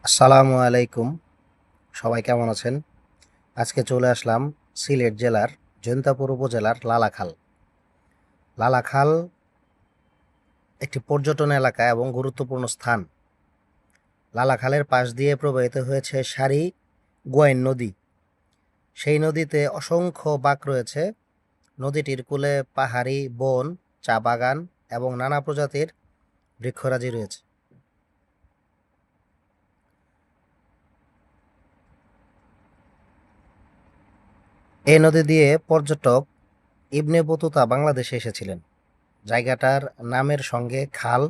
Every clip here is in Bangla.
আসসালামু আলাইকুম। সবাই কেমন আছেন? আজকে চলে আসলাম সিলেট জেলার জৈন্তাপুর উপজেলার লালাখাল। লালাখাল একটি পর্যটন এলাকা এবং গুরুত্বপূর্ণ স্থান। লালাখালের পাশ দিয়ে প্রবাহিত হয়েছে সারি গোয়াইন নদী। সেই নদীতে অসংখ্য বাঁক রয়েছে। নদীটির কূলে পাহাড়ি বন, চা বাগান এবং নানা প্রজাতির বৃক্ষরাজি রয়েছে। এই নদী দিয়ে পর্যটক ইবনে বতুতা বাংলাদেশে এসেছিলেন। জায়গাটার নামের সঙ্গে খাল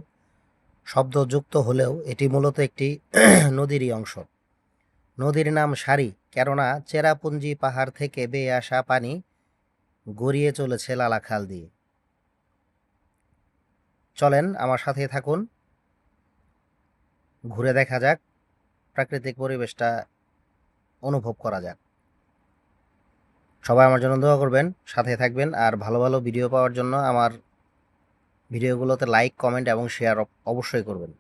শব্দ যুক্ত হলেও এটি মূলত একটি নদীরই অংশ। নদীর নাম সারি কেননা চেরাপুঞ্জি পাহাড় থেকে বেয়ে আসা পানি গড়িয়ে চলেছে লালাখাল দিয়ে। চলেন আমার সাথে থাকুন, ঘুরে দেখা যাক, প্রাকৃতিক পরিবেশটা অনুভব করা যাক। সবাই আমার জন্য দোয়া করবেন, সাথে থাকবেন, আর ভালো ভালো ভিডিও পাওয়ার জন্য আমার ভিডিওগুলোতে লাইক, কমেন্ট এবং শেয়ার অবশ্যই করবেন।